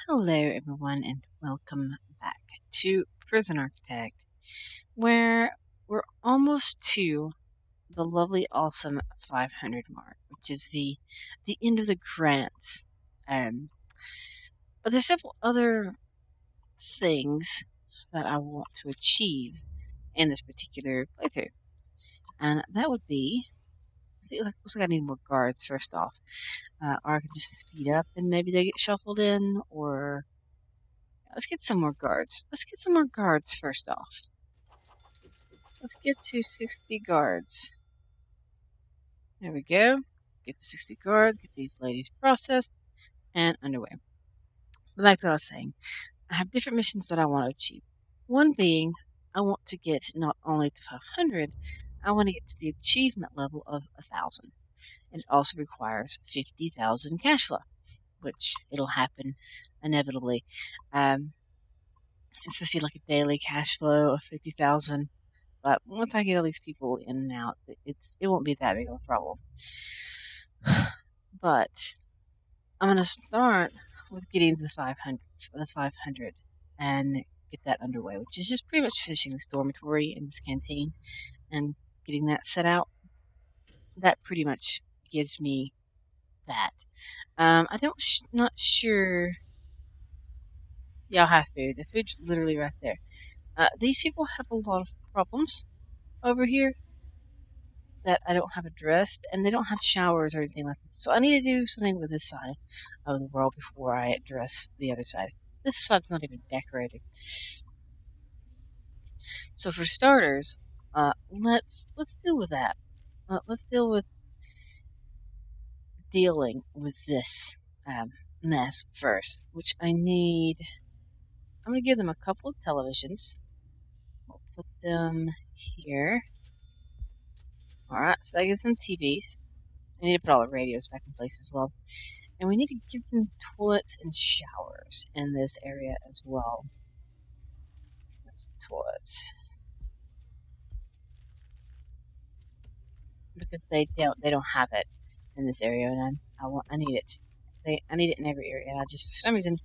Hello, everyone, and welcome back to Prison Architect, where we're almost to the lovely, awesome 500 mark, which is the end of the grants. Um, but there's several other things that I want to achieve in this particular playthrough, and that would be. It looks like I need more guards first off, or I can just speed up and maybe they get shuffled in, or let's get some more guards. Let's get some more guards first off. Let's get to 60 guards. There we go. Get the 60 guards, get these ladies processed, and underway. But like I was saying, I have different missions that I want to achieve. One being, I want to get not only to 500, I want to get to the achievement level of 1,000. And it also requires 50,000 cash flow, which it'll happen inevitably. Especially like a daily cash flow of 50,000. But once I get all these people in and out, it won't be that big of a problem. But I'm gonna start with getting the 500, and get that underway, which is just pretty much finishing this dormitory and this canteen and getting that set out. That pretty much gives me that. I don't not sure. Y'all have food. The food's literally right there. These people have a lot of problems over here that I don't have addressed, and they don't have showers or anything like this. So I need to do something with this side of the world before I address the other side. This side's not even decorated. So for starters, let's deal with that. Let's deal with dealing with this mess first, which I need. I'm gonna give them a couple of televisions. We'll put them here. Alright, so I get some TVs. I need to put all the radios back in place as well. And we need to give them toilets and showers in this area as well. There's the toilets. Because they don't have it in this area, and I need it. I need it in every area. And I just for some reason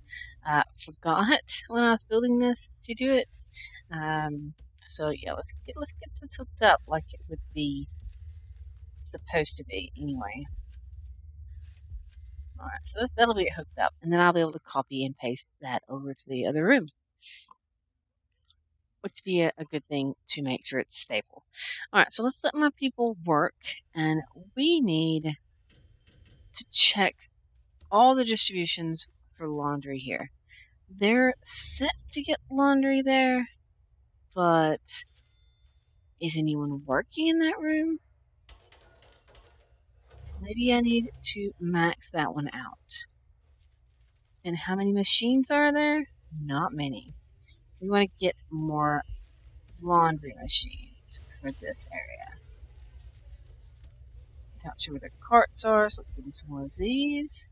forgot when I was building this to do it. So yeah, let's get this hooked up like it would be supposed to be anyway. Alright, so that'll be hooked up, and then I'll be able to copy and paste that over to the other room, which would be a good thing to make sure it's stable. Alright, so let's let my people work, and we need to check all the distributions for laundry here. They're set to get laundry there, but is anyone working in that room? Maybe I need to max that one out. And how many machines are there? Not many. We want to get more laundry machines for this area. Not sure where the carts are, so let's give them some more of these.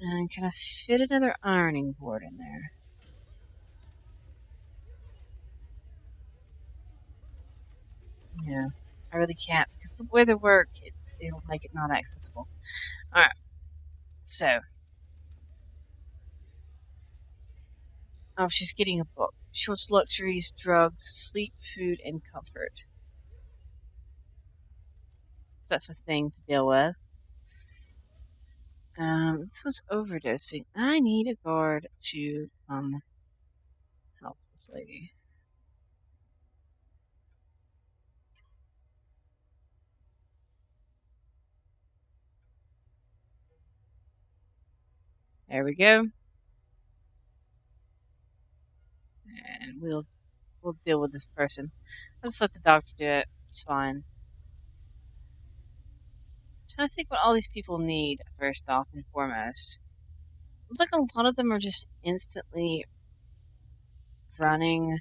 And can I fit another ironing board in there? Yeah, I really can't because the way they work, it'll make it not accessible. Alright, so. Oh, she's getting a book. Shorts, luxuries, drugs, sleep, food, and comfort. So that's a thing to deal with. This one's overdosing. I need a guard to help this lady. There we go. And we'll deal with this person. Let's let the doctor do it. It's fine. I'm trying to think what all these people need first off and foremost. Looks like a lot of them are just instantly running.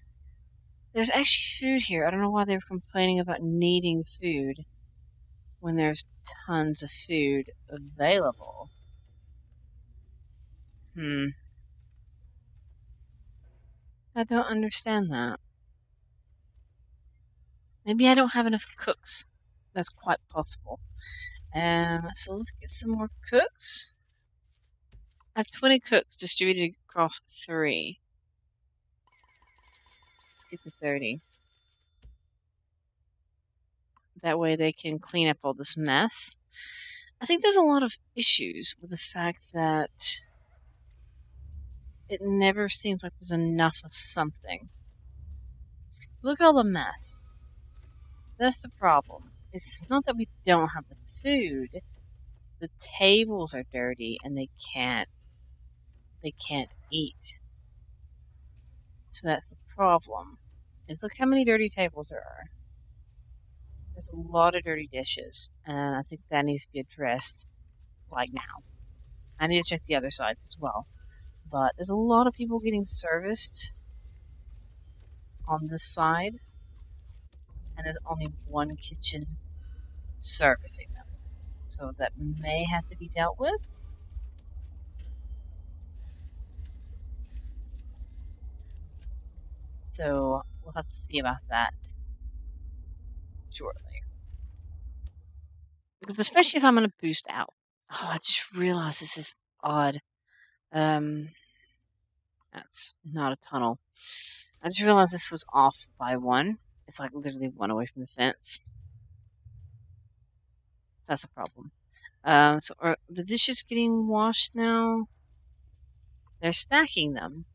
There's actually food here. I don't know why they're complaining about needing food when there's tons of food available. I don't understand that. Maybe I don't have enough cooks. That's quite possible. So let's get some more cooks. have 20 cooks distributed across 3. Let's get to 30. That way they can clean up all this mess. I think there's a lot of issues with the fact that it never seems like there's enough of something. Look at all the mess. That's the problem. It's not that we don't have the food. The tables are dirty and they can't eat. So that's the problem. Is look how many dirty tables there are. There's a lot of dirty dishes, and I think that needs to be addressed like now. I need to check the other sides as well. But there's a lot of people getting serviced on this side, and there's only one kitchen servicing them. So that may have to be dealt with. So we'll have to see about that shortly. Because especially if I'm going to boost out. Oh, I just realized this is odd. That's not a tunnel. I just realized this was off by 1. It's like literally 1 away from the fence. That's a problem. So are the dishes getting washed now? They're stacking them.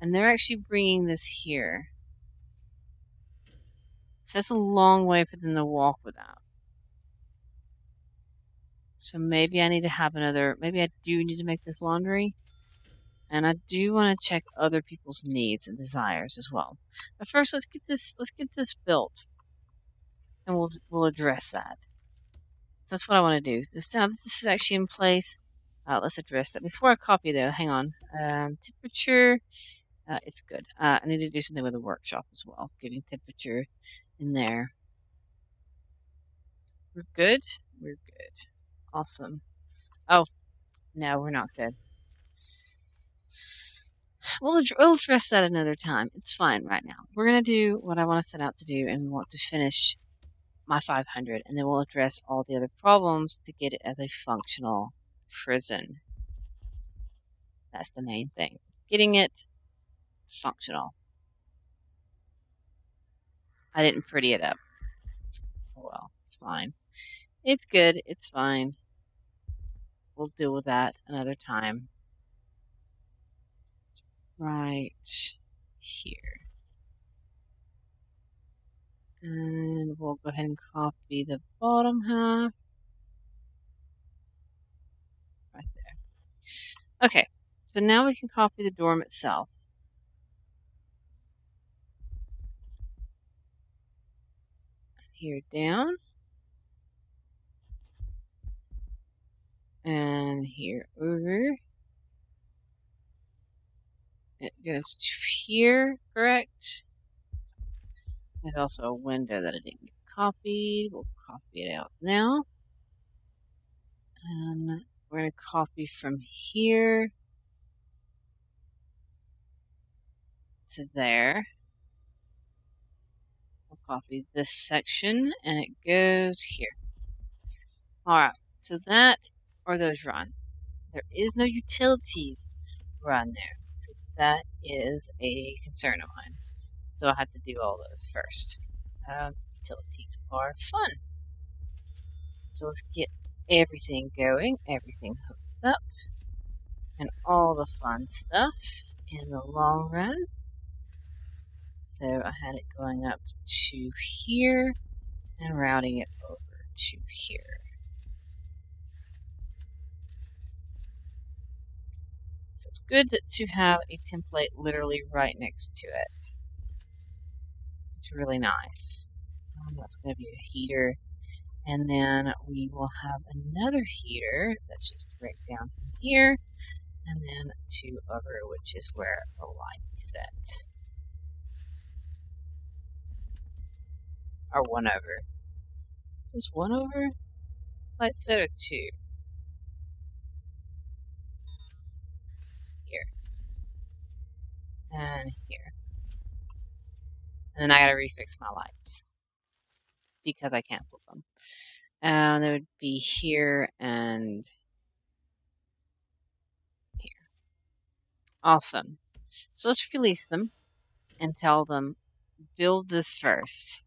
And they're actually bringing this here. So that's a long way for them to walk without. So maybe I need to have maybe I do need to make this laundry. And I do want to check other people's needs and desires as well. But first, let's get this built. And we'll address that. So that's what I want to do. This is actually in place. Let's address that. Before I copy though, hang on. Temperature, it's good. I need to do something with the workshop as well. Getting temperature in there. We're good? We're good. Awesome. Oh, no, we're not good. We'll address that another time. It's fine right now. We're going to do what I want to set out to do, and we want to finish my 500, and then we'll address all the other problems to get it as a functional prison. That's the main thing. Getting it functional. I didn't pretty it up. Oh well, it's fine. It's good. It's fine. We'll deal with that another time. Right here. And we'll go ahead and copy the bottom half. Right there. Okay, so now we can copy the dorm itself. Here down. And here over. It goes to here, correct? There's also a window that I didn't get copied. We'll copy it out now. And we're going to copy from here to there. We'll copy this section, and it goes here. Alright, so that, or those run. There is no utilities run there. So that is a concern of mine. So I have to do all those first. Utilities are fun. So let's get everything going, everything hooked up, and all the fun stuff in the long run. So I had it going up to here and routing it over to here. So it's good to have a template literally right next to it. It's really nice. That's going to be a heater. And then we will have another heater that's just right down from here. And then 2 over, which is where the light's set. Or 1 over. Just 1 over? Light set or 2? Here. And here. And then I gotta refix my lights. Because I canceled them. And they would be here and Awesome. So let's release them and tell them, build this first.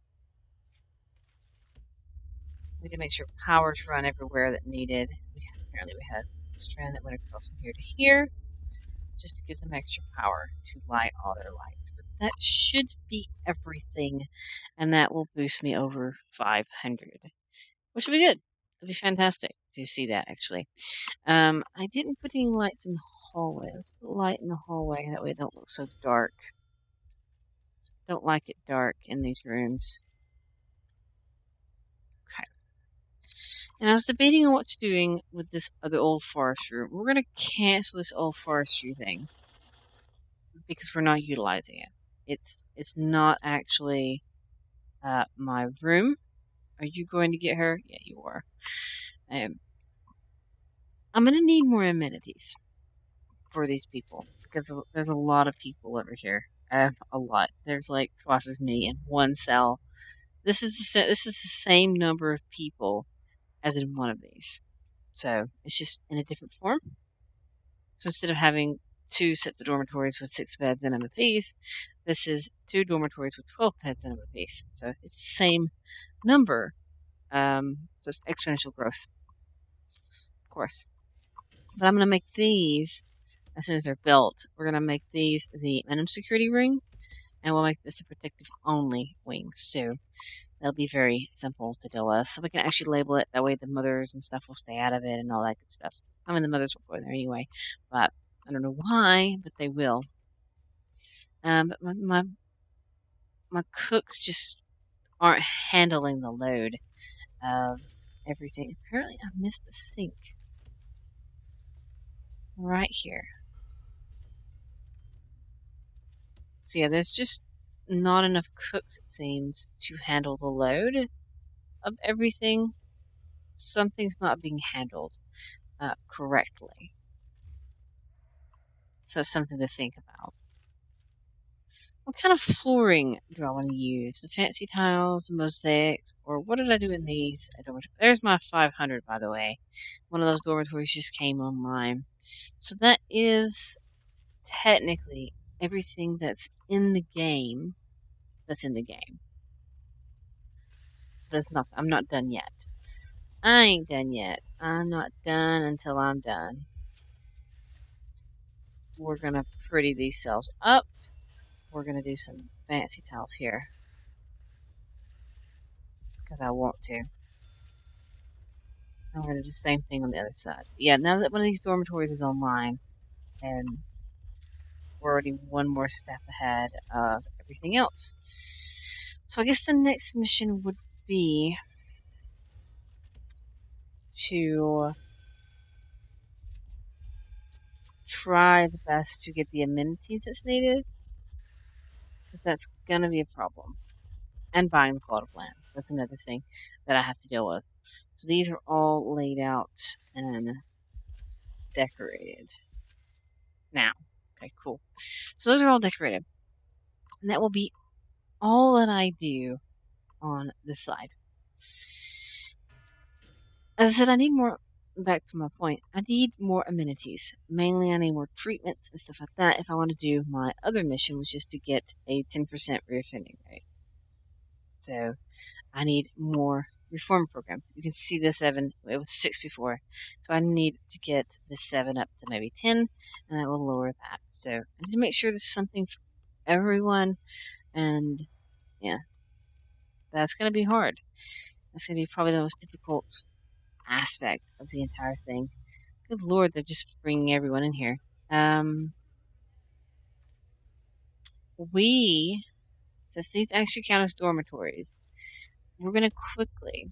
We need to make sure powers run everywhere that needed. Apparently we had a strand that went across from here to here, just to give them extra power to light all their lights. But that should be everything, and that will boost me over 500, which will be good. It'll be fantastic to see that, actually. I didn't put any lights in the hallway. Let's put a light in the hallway, that way it don't look so dark. Don't like it dark in these rooms. Okay. And I was debating on what to doing with this other old forest room. We're going to cancel this old forestry thing because we're not utilizing it. It's not actually my room. Are you going to get her? Yeah, you are. I'm going to need more amenities for these people because there's a lot of people over here. A lot. There's like twice as many in one cell. This is the same number of people as in one of these. So it's just in a different form. So instead of having 2 sets of dormitories with 6 beds in them apiece, this is 2 dormitories with 12 beds in them apiece. So it's the same number, just exponential growth, of course. But I'm going to make these, as soon as they're built, we're going to make these the minimum security ring, and we'll make this a protective only wing. So that'll be very simple to deal with. So we can actually label it, that way the mothers and stuff will stay out of it and all that good stuff. I mean, the mothers will go in there anyway, but I don't know why, but they will. But my cooks just aren't handling the load of everything. Apparently, I missed the sink right here. So yeah, there's just not enough cooks, it seems, to handle the load of everything. Something's not being handled correctly. So that's something to think about. What kind of flooring do I want to use? The fancy tiles, the mosaics, or what did I do in these? There's my 500, by the way. One of those dormitories just came online. So that is technically everything that's in the game. That's in the game. But it's not. I'm not done yet. I ain't done yet. I'm not done until I'm done. We're gonna pretty these cells up. We're gonna do some fancy tiles here because I want to. I'm going to do the same thing on the other side. Yeah, now that one of these dormitories is online, and we're already one more step ahead of everything else. So I guess the next mission would be to try the best to get the amenities that's needed, because that's going to be a problem. And buying the plot of land. That's another thing that I have to deal with. So these are all laid out and decorated. Now, okay, cool. So those are all decorated. And that will be all that I do on this side. As I said, I need more, back to my point, I need more amenities. Mainly I need more treatments and stuff like that if I want to do my other mission, which is to get a 10% reoffending rate. So I need more reform programs. You can see the 7, it was 6 before. So I need to get the 7 up to maybe 10, and that will lower that. So I need to make sure there's something for everyone, and yeah, that's going to be hard. That's going to be probably the most difficult aspect of the entire thing. Good lord, they're just bringing everyone in here. Since these actually count as dormitories, we're going to quickly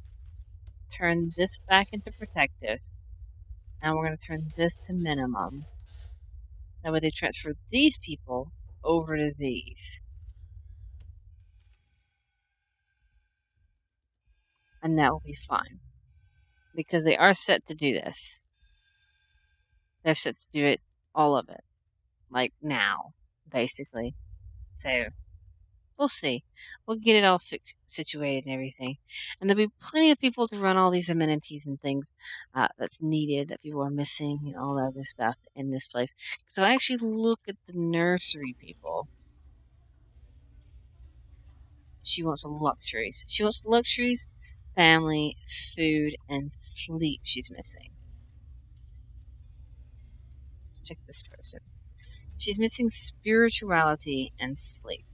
turn this back into protective, and we're going to turn this to minimum. That way they transfer these people over to these. And that will be fine. Because they are set to do this. They're set to do it, all of it. Like now, basically. So, We'll see. We'll get it all situated and everything. And there'll be plenty of people to run all these amenities and things that's needed that people are missing and all that other stuff in this place. So I actually look at the nursery people. She wants luxuries. She wants luxuries, family, food, and sleep she's missing. Let's check this person. She's missing spirituality and sleep.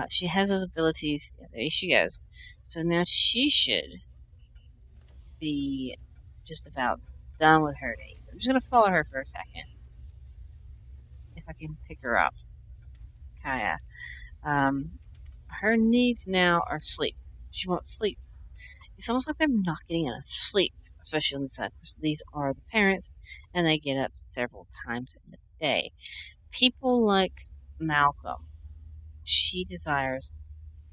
She has those abilities. Yeah, there she goes. So now she should be just about done with her days. I'm just going to follow her for a second. If I can pick her up. Kaya. Her needs now are sleep. She wants sleep. It's almost like they're not getting enough sleep, especially on the side. These are the parents, and they get up several times in the day. People like Malcolm, she desires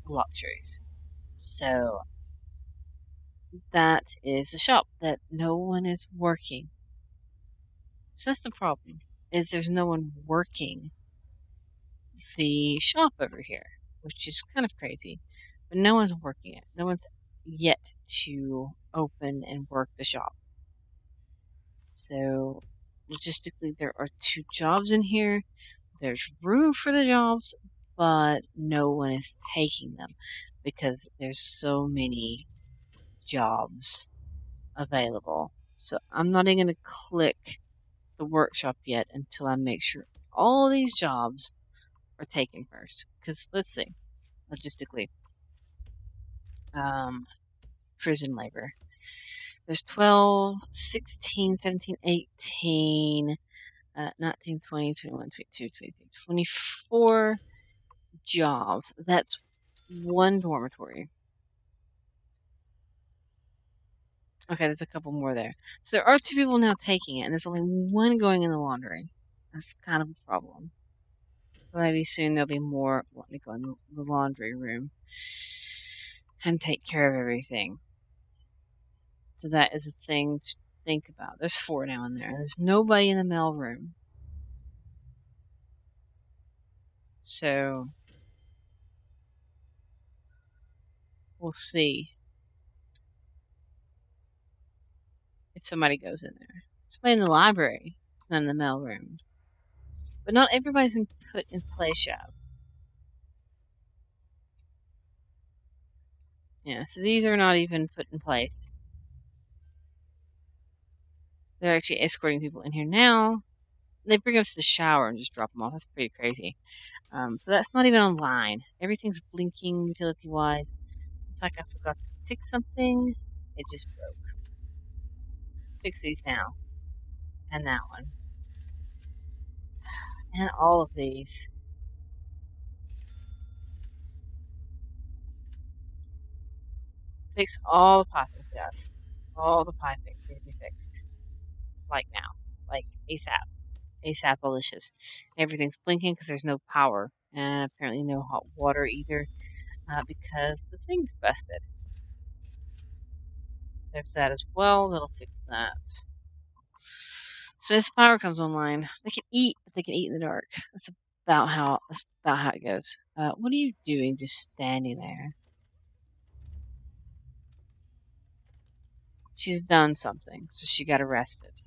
luxuries. So that is a shop that no one is working. So that's the problem, is there's no one working the shop over here, which is kind of crazy. But no one's working it. No one's yet to open and work the shop. So logistically, there are 2 jobs in here. There's room for the jobs, but no one is taking them because there's so many jobs available. So I'm not even going to click the workshop yet until I make sure all these jobs are taken first. Because let's see, logistically, prison labor. There's 12, 16, 17, 18, 19, 20, 21, 22, 23, 24 jobs. That's 1 dormitory. Okay, there's a couple more there. So there are 2 people now taking it, and there's only 1 going in the laundry. That's kind of a problem. Maybe soon there'll be more wanting to go in the laundry room and take care of everything. So that is a thing to think about. There's 4 now in there. There's nobody in the mail room. So we'll see if somebody goes in there. Somebody in the library, not in the mail room. But not everybody's been put in place yet. Yeah, so these are not even put in place. They're actually escorting people in here now. They bring us to the shower and just drop them off. That's pretty crazy. So that's not even online. Everything's blinking utility-wise. It's like I forgot to tick something. It just broke. Fix these now. And that one. And all of these. Fix all the piping, yes. All the piping need to be fixed. Like now. Like ASAP. ASAP delicious. Everything's blinking because there's no power. And apparently no hot water either. Because the thing's busted. There's that as well. That'll fix that. So as power comes online, they can eat, but they can eat in the dark. That's about how it goes. What are you doing, just standing there? She's done something, so she got arrested.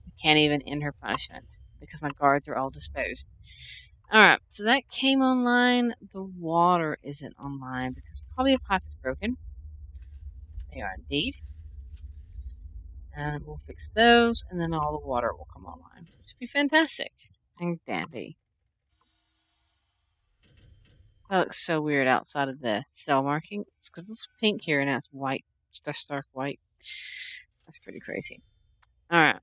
I can't even end her punishment because my guards are all disposed. Alright, so that came online. The water isn't online because probably a pipe is broken. They are indeed. And we'll fix those, and then all the water will come online, which would be fantastic and dandy. That looks so weird outside of the cell marking. It's because it's pink here and now it's white, just stark white. That's pretty crazy. Alright,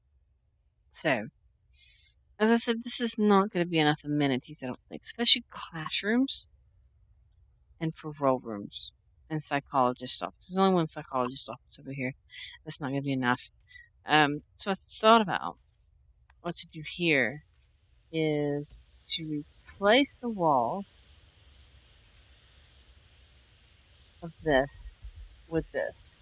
so as I said, this is not going to be enough amenities, I don't think, especially classrooms and parole rooms and psychologist office. There's only 1 psychologist office over here. That's not going to be enough. So I thought about what to do here is to replace the walls of this with this.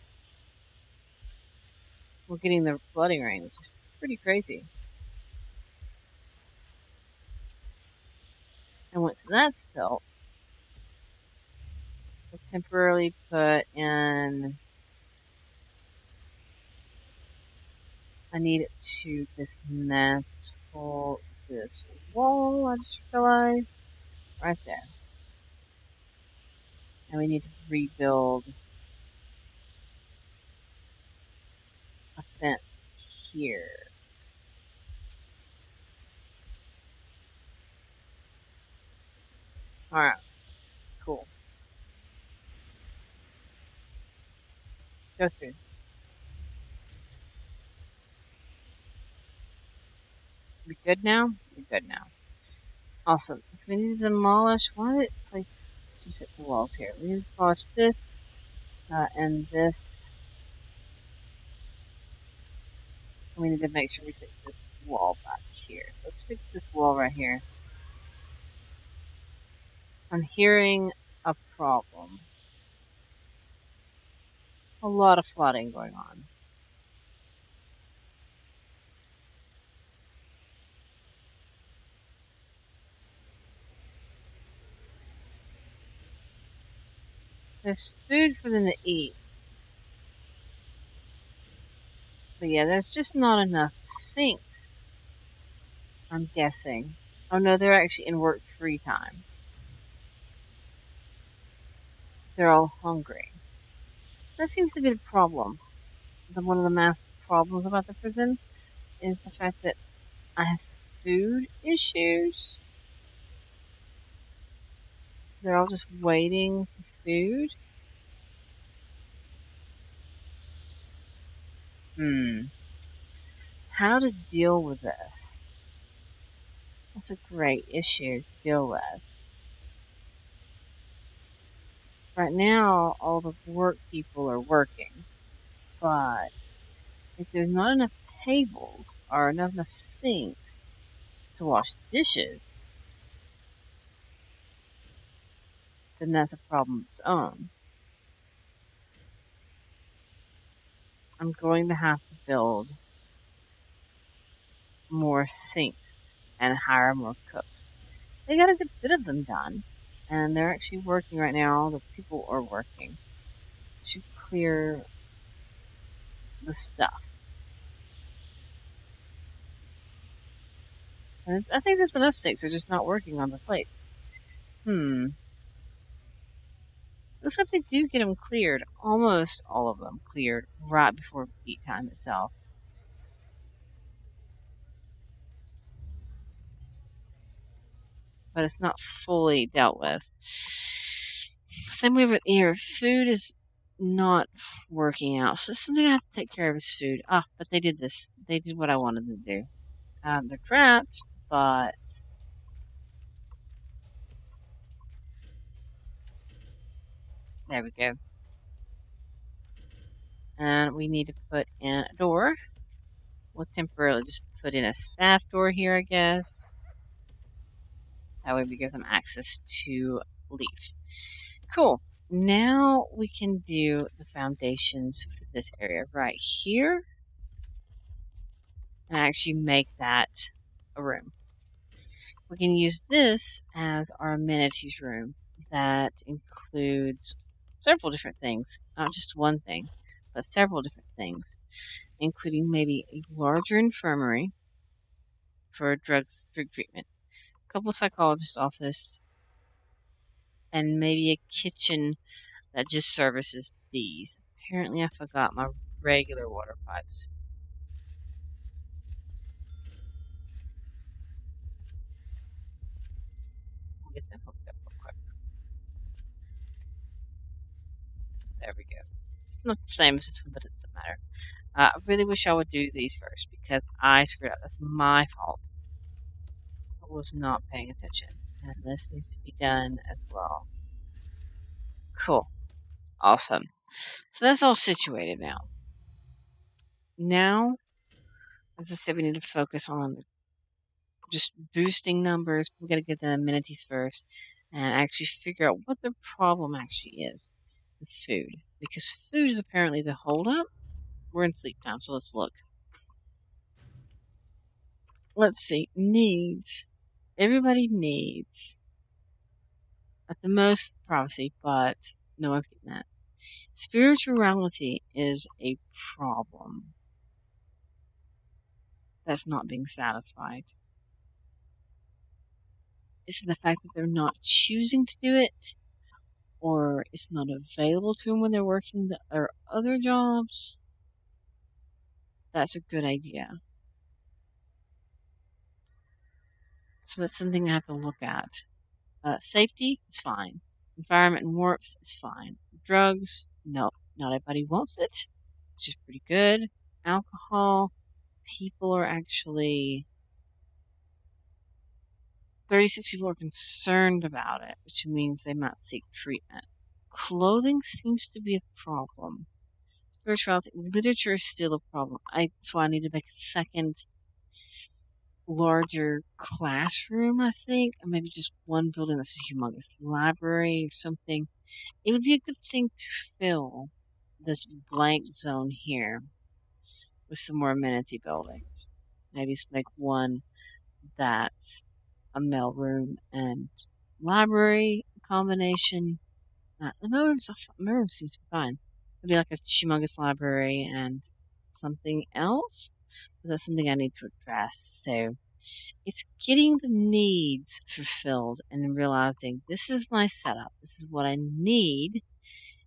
We're getting the flooding rain, which is pretty crazy. And once that's built, we'll temporarily put in. I need it to dismantle this wall, I just realized. Right there. And we need to rebuild a fence here. Alright, cool. Go through. We good now? We're good now. Awesome. So we need to demolish. Why did it place two sets of walls here? We need to demolish this and this. And we need to make sure we fix this wall back here. So let's fix this wall right here. I'm hearing a problem. A lot of flooding going on. There's food for them to eat. But yeah, there's just not enough sinks, I'm guessing. Oh no, they're actually in work free time. They're all hungry. So that seems to be the problem. One of the massive problems about the prison is the fact that I have food issues. They're all just waiting for food. How to deal with this? That's a great issue to deal with. Right now, all the work people are working, but if there's not enough tables or not enough sinks to wash dishes, then that's a problem of its own. I'm going to have to build more sinks and hire more cooks. They got a good bit of them done, and they're actually working right now. The people are working to clear the stuff. And I think that's enough sinks. They're just not working on the plates. Looks like they do get them cleared. Almost all of them cleared right before eat time itself. But it's not fully dealt with. Same way with here. Food is not working out. So something I have to take care of is food. But they did this. They did what I wanted to do. They're trapped, but there we go. And we need to put in a door. We'll temporarily just put in a staff door here, I guess. That way we give them access to leave. Cool. Now we can do the foundations for this area right here. And actually make that a room. We can use this as our amenities room that includes several different things. Not just one thing, but several different things, including maybe a larger infirmary for drug treatment, a couple psychologist's office, and maybe a kitchen that just services these. Apparently I forgot my regular water pipes. I'll get them hooked up real quick. There we go. It's not the same as this one, but it doesn't matter. I really wish I would do these first because I screwed up. That's my fault. I was not paying attention. And this needs to be done as well. Cool. Awesome. So that's all situated now. Now, as I said, we need to focus on just boosting numbers. We got to get the amenities first and actually figure out what the problem actually is with food. Because food is apparently the holdup. We're in sleep time, so let's look. let's see, needs. Everybody needs, at the most, privacy, but no one's getting that. Spirituality is a problem that's not being satisfied. It's the fact that they're not choosing to do it, or it's not available to them when they're working their other jobs. That's a good idea. So that's something I have to look at. Safety is fine. Environment and warmth is fine. Drugs, no, not everybody wants it, which is pretty good. Alcohol, people are actually 36 people are concerned about it, which means they might seek treatment. Clothing seems to be a problem. Spirituality, literature is still a problem. That's why I need to make a second, larger classroom, I think, or maybe just one building that's a humongous library or something. It would be a good thing to fill this blank zone here with some more amenity buildings. Maybe make one that's a mailroom and library combination. The mailroom seems to be fine. It'd be like a humongous library and something else, but that's something I need to address. So it's getting the needs fulfilled and realizing this is my setup. This is what I need.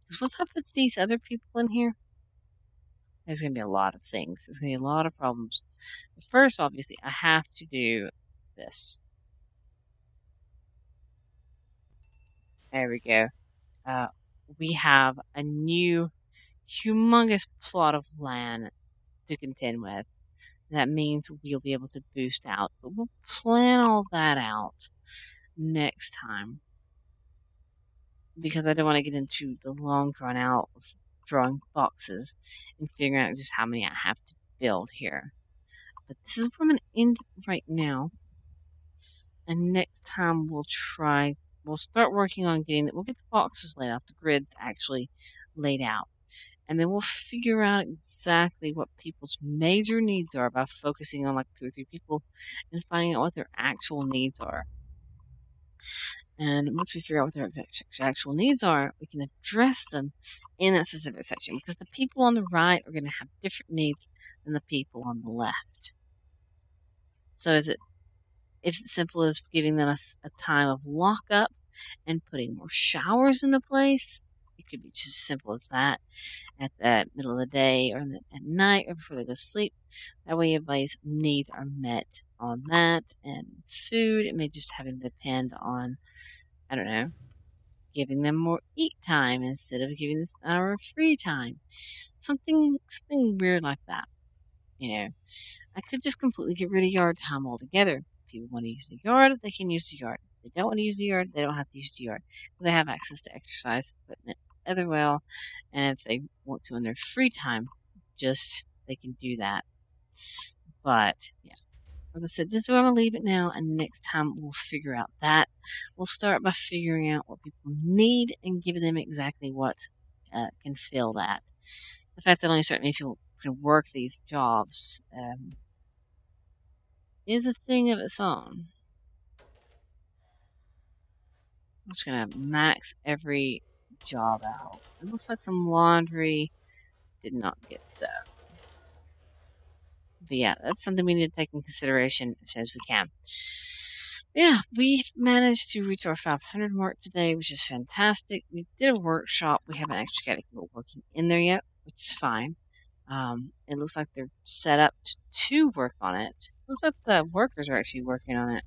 Because once I put these other people in here, there's going to be a lot of things. There's going to be a lot of problems. But first, obviously, I have to do this. There we go. We have a new humongous plot of land to contend with. That means we'll be able to boost out. But we'll plan all that out next time. Because I don't want to get into the long drawn out of drawing boxes and figuring out just how many I have to build here. But this is where I'm going to end right now. And next time we'll start working on we'll get the boxes laid out, the grids actually laid out. And then we'll figure out exactly what people's major needs are by focusing on like 2 or 3 people and finding out what their actual needs are. And once we figure out what their actual needs are, we can address them in that specific section because the people on the right are going to have different needs than the people on the left. So if it's as simple as giving them a time of lockup and putting more showers into place, it could be just as simple as that at the middle of the day or at night or before they go to sleep. That way everybody's needs are met on that. And food, it may just have to depend on, I don't know, giving them more eat time instead of giving this hour of free time. Something weird like that. I could just completely get rid of yard time altogether. If people want to use the yard, they can use the yard. If they don't want to use the yard, they don't have to use the yard. They have access to exercise equipment other well, and if they want to in their free time, they can do that. But yeah, as I said, this is where I'm gonna leave it now, and next time we'll figure out that. We'll start by figuring out what people need and giving them exactly what can fill that. The fact that only certain people can work these jobs is a thing of its own. I'm just gonna max every job out. It looks like some laundry did not get set. But yeah, that's something we need to take in consideration as soon as we can. Yeah, we've managed to reach our 500 mark today, which is fantastic. We did a workshop. We haven't actually got people working in there yet, which is fine. It looks like they're set up to work on it. It looks like the workers are actually working on it.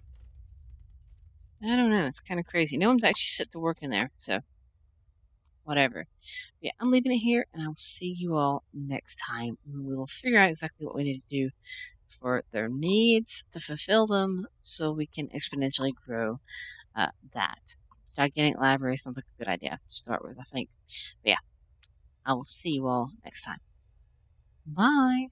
I don't know. It's kind of crazy. No one's actually set to work in there, so whatever. But yeah, I'm leaving it here, and I'll see you all next time. We will figure out exactly what we need to do for their needs to fulfill them so we can exponentially grow that. Gigantic library sounds like a good idea to start with, I think. But yeah, I will see you all next time. Bye.